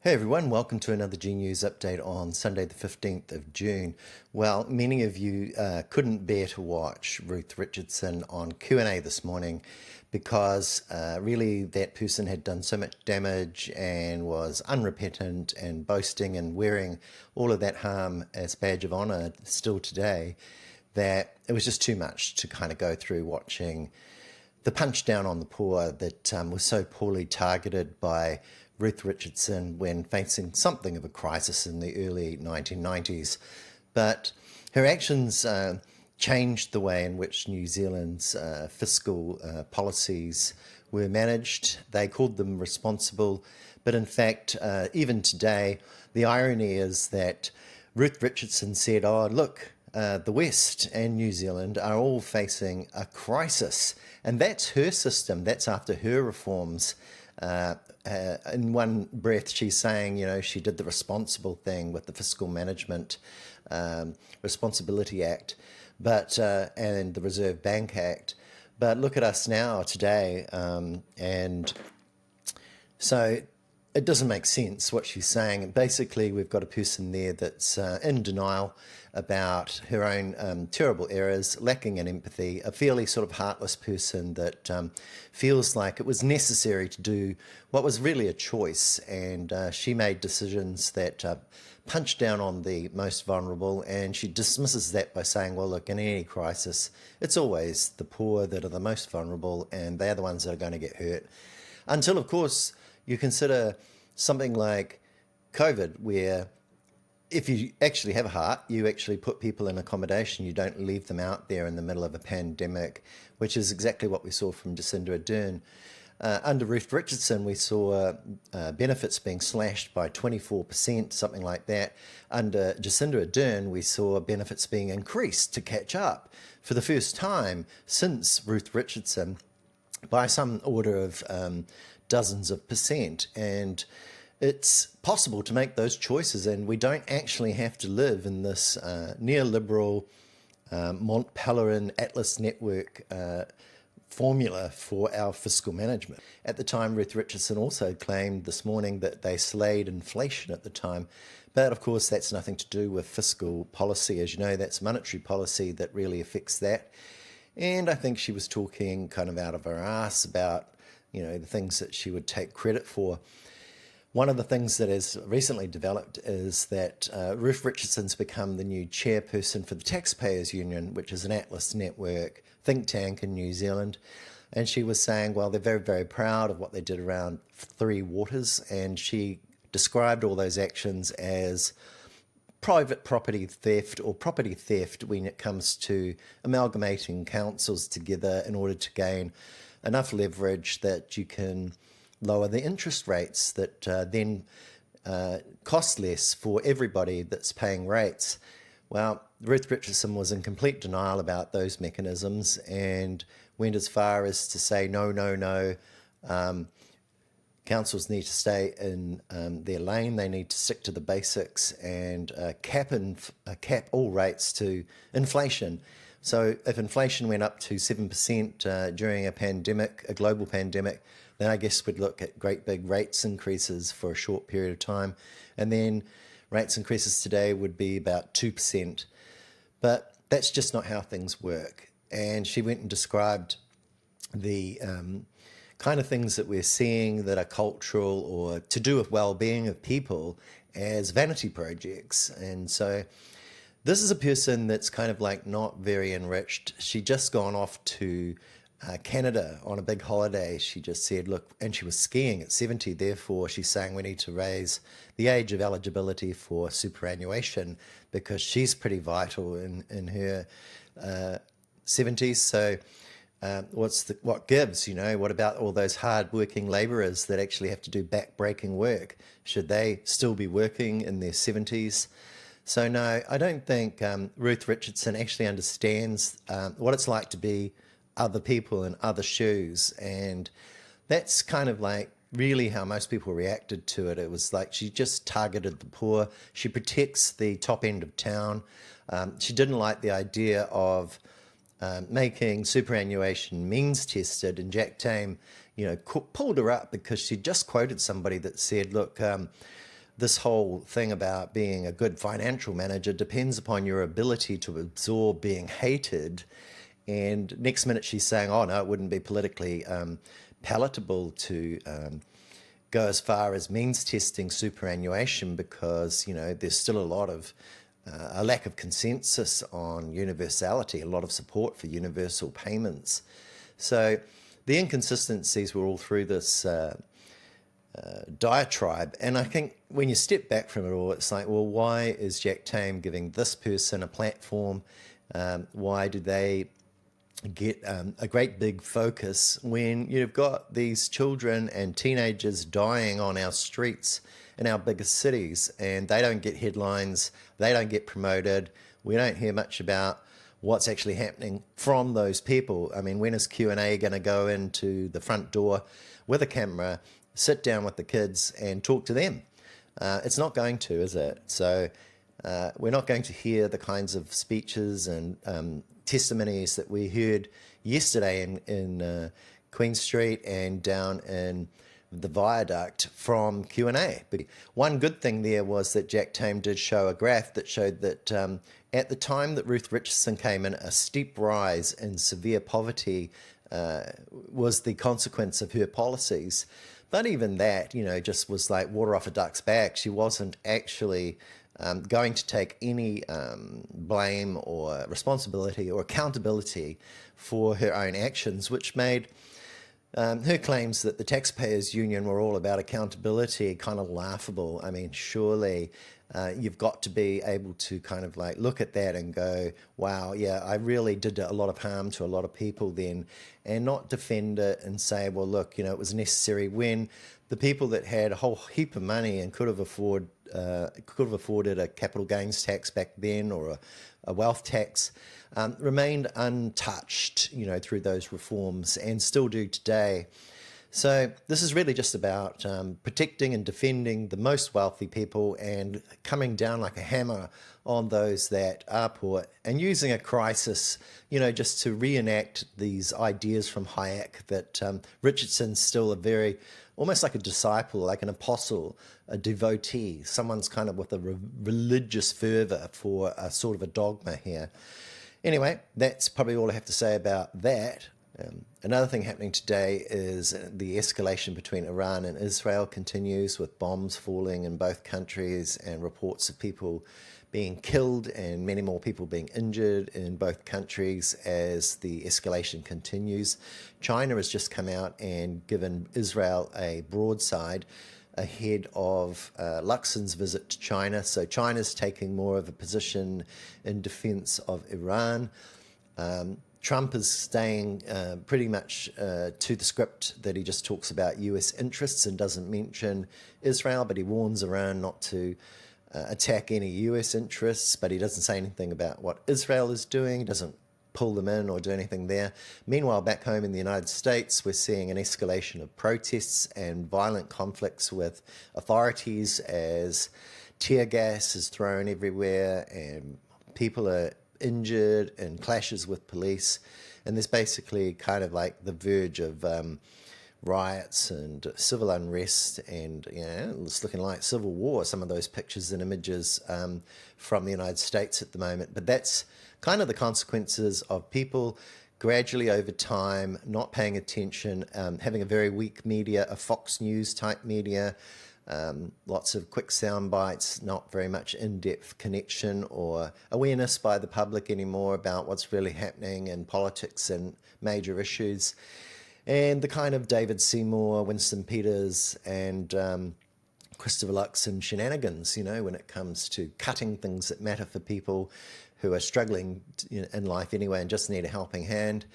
Hey everyone, welcome to another G News update on Sunday the 15th of June. Well, many of you couldn't bear to watch Ruth Richardson on Q&A this morning because really that person had done so much damage and was unrepentant and boasting and wearing all of that harm as badge of honour still today, that it was just too much to kind of go through watching the punch down on the poor that was so poorly targeted by Ruth Richardson when facing something of a crisis in the early 1990s. But her actions changed the way in which New Zealand's fiscal policies were managed. They called them responsible, but in fact, even today, the irony is that Ruth Richardson said, oh, look, the West and New Zealand are all facing a crisis. And that's her system. That's after her reforms. In one breath, she's saying, you know, she did the responsible thing with the Fiscal Management Responsibility Act, and the Reserve Bank Act. But look at us now today, and so it doesn't make sense what she's saying. Basically, we've got a person there that's in denial about her own terrible errors, lacking in empathy, a fairly sort of heartless person that feels like it was necessary to do what was really a choice. And she made decisions that punched down on the most vulnerable, and she dismisses that by saying, well, look, in any crisis, it's always the poor that are the most vulnerable, and they're the ones that are going to get hurt. Until, of course, you consider something like COVID, where if you actually have a heart, you actually put people in accommodation. You don't leave them out there in the middle of a pandemic, which is exactly what we saw from Jacinda Ardern. Under Ruth Richardson, we saw benefits being slashed by 24%, something like that. Under Jacinda Ardern, we saw benefits being increased to catch up for the first time since Ruth Richardson by some order of dozens of percent. And it's possible to make those choices, and we don't actually have to live in this neoliberal Mont Pelerin Atlas Network formula for our fiscal management. At the time, Ruth Richardson also claimed this morning that they slayed inflation at the time. But of course, that's nothing to do with fiscal policy. As you know, that's monetary policy that really affects that. And I think she was talking kind of out of her ass about, you know, the things that she would take credit for. One of the things that has recently developed is that Ruth Richardson's become the new chairperson for the Taxpayers Union, which is an Atlas Network think tank in New Zealand. And she was saying, well, they're very, very proud of what they did around Three Waters. And she described all those actions as private property theft or property theft when it comes to amalgamating councils together in order to gain enough leverage that you can lower the interest rates that then cost less for everybody that's paying rates. Well, Ruth Richardson was in complete denial about those mechanisms and went as far as to say, no, no, no, councils need to stay in their lane. They need to stick to the basics and cap all rates to inflation. So if inflation went up to 7% during a pandemic, a global pandemic, then I guess we'd look at great big rates increases for a short period of time. And then rates increases today would be about 2%. But that's just not how things work. And she went and described the kind of things that we're seeing that are cultural or to do with well-being of people as vanity projects. And so this is a person that's kind of like not very enriched. She just gone off to Canada on a big holiday. She just said, look, and she was skiing at 70, therefore she's saying we need to raise the age of eligibility for superannuation because she's pretty vital in her 70s. So what gives, you know? What about all those hard-working labourers that actually have to do back-breaking work? Should they still be working in their 70s? So no, I don't think Ruth Richardson actually understands what it's like to be other people in other shoes. And that's kind of like really how most people reacted to it. It was like she just targeted the poor. She protects the top end of town. She didn't like the idea of making superannuation means tested, and Jack Tame, you know, pulled her up because she just quoted somebody that said, look, this whole thing about being a good financial manager depends upon your ability to absorb being hated. And next minute she's saying, oh no, it wouldn't be politically palatable to go as far as means testing superannuation because, there's still a lot of a lack of consensus on universality, a lot of support for universal payments. So the inconsistencies were all through this diatribe. And I think when you step back from it all, it's like, well, why is Jack Tame giving this person a platform? Why do they get a great big focus when you've got these children and teenagers dying on our streets in our biggest cities and they don't get headlines, they don't get promoted, we don't hear much about what's actually happening from those people. I mean, when is Q&A going to go into the front door with a camera, sit down with the kids and talk to them? It's not going to, is it? So we're not going to hear the kinds of speeches and testimonies that we heard yesterday in Queen Street and down in the Viaduct from Q&A. But one good thing there was that Jack Tame did show a graph that showed that at the time that Ruth Richardson came in, a steep rise in severe poverty was the consequence of her policies. But even that, just was like water off a duck's back. She wasn't actually going to take any blame or responsibility or accountability for her own actions, which made her claims that the taxpayers union were all about accountability kind of laughable. I mean, surely you've got to be able to kind of like look at that and go, wow, yeah, I really did a lot of harm to a lot of people then, and not defend it and say, well, look, it was necessary when the people that had a whole heap of money and could have afforded a capital gains tax back then or a wealth tax remained untouched, through those reforms and still do today. So this is really just about protecting and defending the most wealthy people and coming down like a hammer on those that are poor and using a crisis, just to reenact these ideas from Hayek that Richardson's still almost like a disciple, like an apostle, a devotee, someone's kind of with a religious fervor for a sort of a dogma here. Anyway, that's probably all I have to say about that. Another thing happening today is the escalation between Iran and Israel continues with bombs falling in both countries and reports of people being killed and many more people being injured in both countries as the escalation continues. China has just come out and given Israel a broadside ahead of Luxon's visit to China. So China's taking more of a position in defense of Iran. Trump is staying pretty much to the script that he just talks about US interests and doesn't mention Israel, but he warns Iran not to attack any US interests, but he doesn't say anything about what Israel is doing. He doesn't pull them in or do anything there. Meanwhile, back home in the United States, we're seeing an escalation of protests and violent conflicts with authorities as tear gas is thrown everywhere and people are injured in clashes with police. And there's basically kind of like the verge of riots and civil unrest, and it's looking like civil war, some of those pictures and images from the United States at the moment. But that's kind of the consequences of people gradually over time not paying attention, having a very weak media, a Fox News type media, lots of quick sound bites, not very much in-depth connection or awareness by the public anymore about what's really happening in politics and major issues. And the kind of David Seymour, Winston Peters, and Christopher Luxon shenanigans, when it comes to cutting things that matter for people who are struggling in life anyway and just need a helping hand.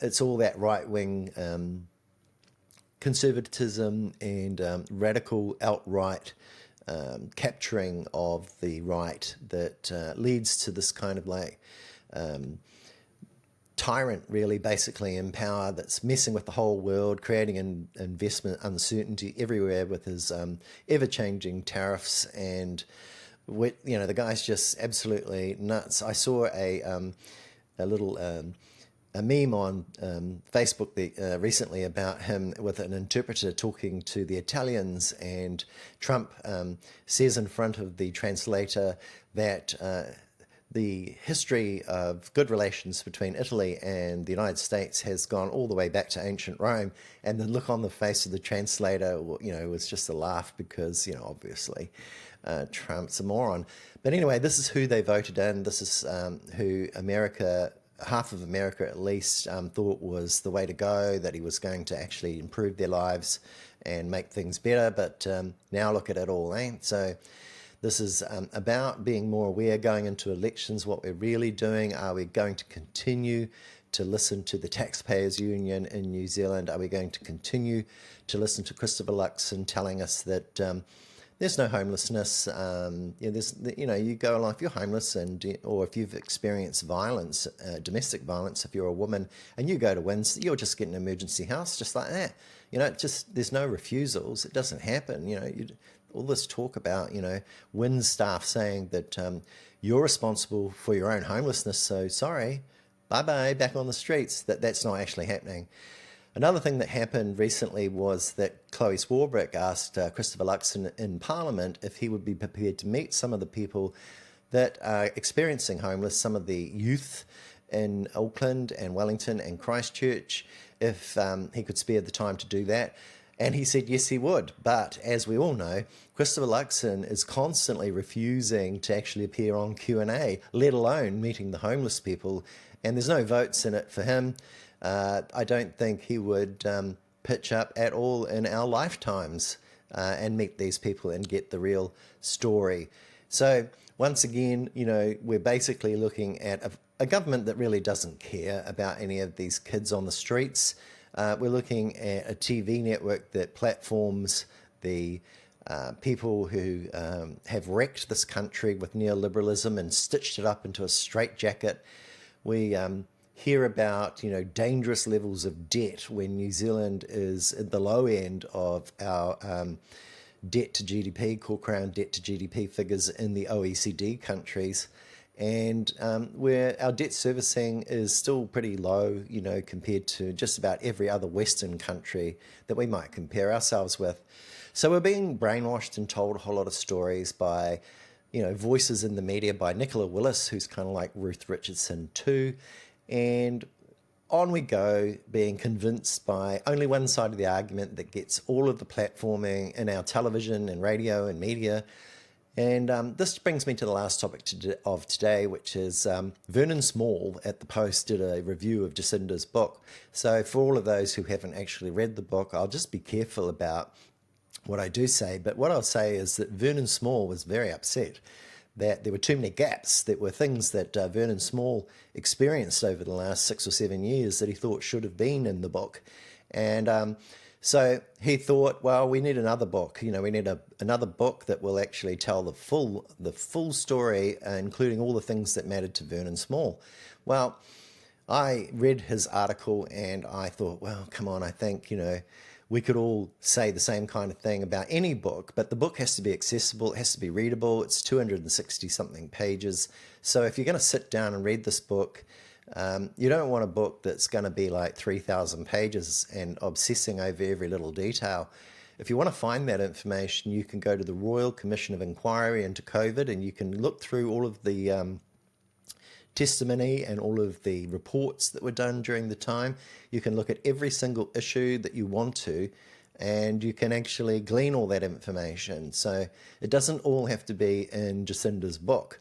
It's all that right-wing conservatism and radical outright capturing of the right that leads to this kind of like tyrant really basically in power that's messing with the whole world, creating an investment uncertainty everywhere with his ever-changing tariffs. And the guy's just absolutely nuts. I saw a little a meme on Facebook recently about him with an interpreter talking to the Italians, and Trump says in front of the translator that the history of good relations between Italy and the United States has gone all the way back to ancient Rome. And the look on the face of the translator, was just a laugh because, obviously Trump's a moron. But anyway, this is who they voted in. This is who half of America at least, thought was the way to go, that he was going to actually improve their lives and make things better. But now look at it all, eh? So this is about being more aware going into elections, what we're really doing. Are we going to continue to listen to the Taxpayers Union in New Zealand? Are we going to continue to listen to Christopher Luxon telling us that there's no homelessness? You go along, if you're homeless or if you've experienced violence, domestic violence, if you're a woman and you go to WINZ, you'll just get an emergency house just like that. There's no refusals. It doesn't happen. All this talk about, WINZ staff saying that you're responsible for your own homelessness, so sorry, bye-bye, back on the streets. That's not actually happening. Another thing that happened recently was that Chloe Swarbrick asked Christopher Luxon in Parliament if he would be prepared to meet some of the people that are experiencing homeless, some of the youth in Auckland and Wellington and Christchurch, if he could spare the time to do that. And he said yes, he would. But as we all know, Christopher Luxon is constantly refusing to actually appear on Q&A, let alone meeting the homeless people. And there's no votes in it for him. I don't think he would pitch up at all in our lifetimes and meet these people and get the real story. So once again, we're basically looking at a government that really doesn't care about any of these kids on the streets. We're looking at a TV network that platforms the people who have wrecked this country with neoliberalism and stitched it up into a straitjacket. We hear about, dangerous levels of debt when New Zealand is at the low end of our debt to GDP, core crown debt to GDP figures in the OECD countries. And where our debt servicing is still pretty low, compared to just about every other Western country that we might compare ourselves with. So we're being brainwashed and told a whole lot of stories by, voices in the media, by Nicola Willis, who's kind of like Ruth Richardson too. And on we go, being convinced by only one side of the argument that gets all of the platforming in our television and radio and media. And this brings me to the last topic of today, which is Vernon Small at the Post did a review of Jacinda's book. So for all of those who haven't actually read the book, I'll just be careful about what I do say. But what I'll say is that Vernon Small was very upset that there were too many gaps. There were things that Vernon Small experienced over the last 6 or 7 years that he thought should have been in the book. And so he thought, well, we need another book. We need another book that will actually tell the full story, including all the things that mattered to Vernon Small. Well, I read his article and I thought, well, come on, I think, we could all say the same kind of thing about any book, but the book has to be accessible, it has to be readable. It's 260 something pages. So if you're going to sit down and read this book, you don't want a book that's going to be like 3,000 pages and obsessing over every little detail. If you want to find that information, you can go to the Royal Commission of Inquiry into COVID and you can look through all of the testimony and all of the reports that were done during the time. You can look at every single issue that you want to, and you can actually glean all that information. So it doesn't all have to be in Jacinda's book.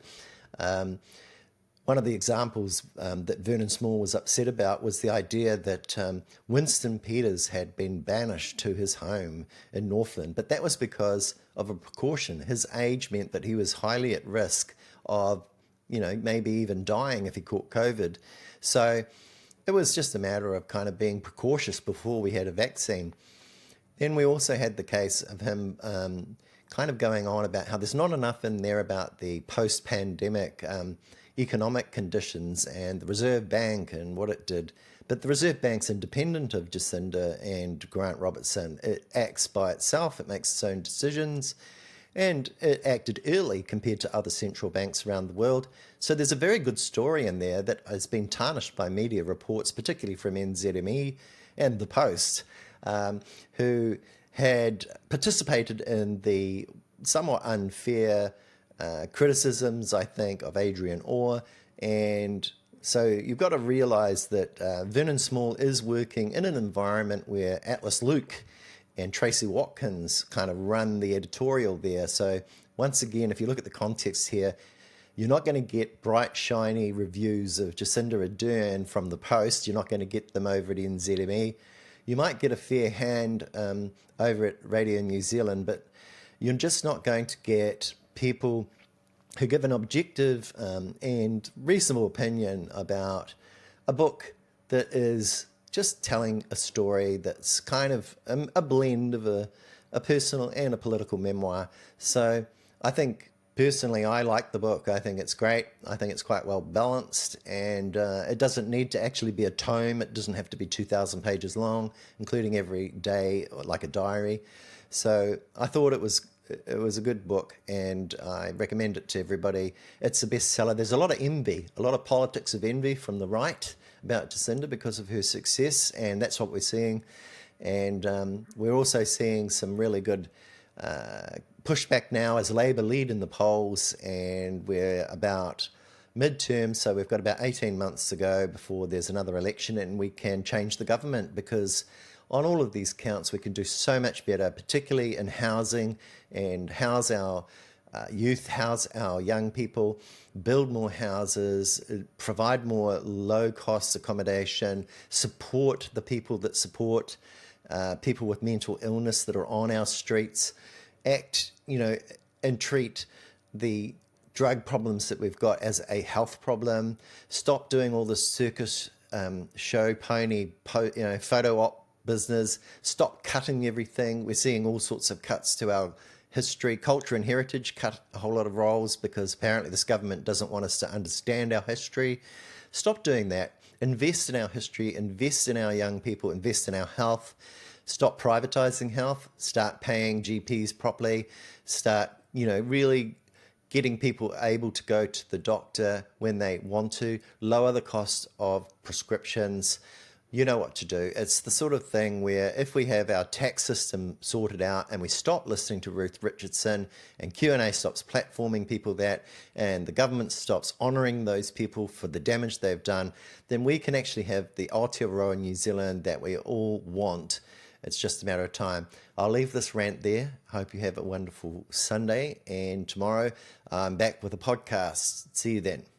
One of the examples that Vernon Small was upset about was the idea that Winston Peters had been banished to his home in Northland, but that was because of a precaution. His age meant that he was highly at risk of maybe even dying if he caught COVID. So it was just a matter of kind of being precautious before we had a vaccine. Then we also had the case of him kind of going on about how there's not enough in there about the post-pandemic economic conditions and the Reserve Bank and what it did. But the Reserve Bank's independent of Jacinda and Grant Robertson. It acts by itself. It makes its own decisions. and it acted early compared to other central banks around the world. So there's a very good story in there that has been tarnished by media reports, particularly from NZME and The Post, who had participated in the somewhat unfair criticisms, I think, of Adrian Orr. And so you've got to realize that Vernon Small is working in an environment where Atlas Luke and Tracy Watkins kind of run the editorial there. So once again, if you look at the context here, you're not going to get bright, shiny reviews of Jacinda Ardern from The Post. You're not going to get them over at NZME. You might get a fair hand over at Radio New Zealand, but you're just not going to get people who give an objective and reasonable opinion about a book that is just telling a story that's kind of a blend of a personal and a political memoir. So I think personally I like the book. I think it's great. I think it's quite well balanced, and it doesn't need to actually be a tome. It doesn't have to be 2,000 pages long, including every day like a diary. So I thought it was a good book, and I recommend it to everybody. It's a bestseller. There's a lot of envy, a lot of politics of envy from the right about Jacinda because of her success, and that's what we're seeing. And we're also seeing some really good pushback now as Labour lead in the polls, and we're about midterm, so we've got about 18 months to go before there's another election and we can change the government, because on all of these counts we can do so much better, particularly in housing, and house our youth, house our young people, build more houses, provide more low-cost accommodation, support the people that support people with mental illness that are on our streets, act, and treat the drug problems that we've got as a health problem. Stop doing all this circus show pony, photo op business. Stop cutting everything. We're seeing all sorts of cuts to our history, culture and heritage, cut a whole lot of roles because apparently this government doesn't want us to understand our history. Stop doing that. Invest in our history, invest in our young people, invest in our health. Stop privatizing health, start paying GPs properly, start, really getting people able to go to the doctor when they want to, lower the cost of prescriptions. You know what to do. It's the sort of thing where if we have our tax system sorted out and we stop listening to Ruth Richardson, and Q&A stops platforming people and the government stops honouring those people for the damage they've done, then we can actually have the Aotearoa New Zealand that we all want. It's just a matter of time. I'll leave this rant there. Hope you have a wonderful Sunday, and tomorrow I'm back with a podcast. See you then.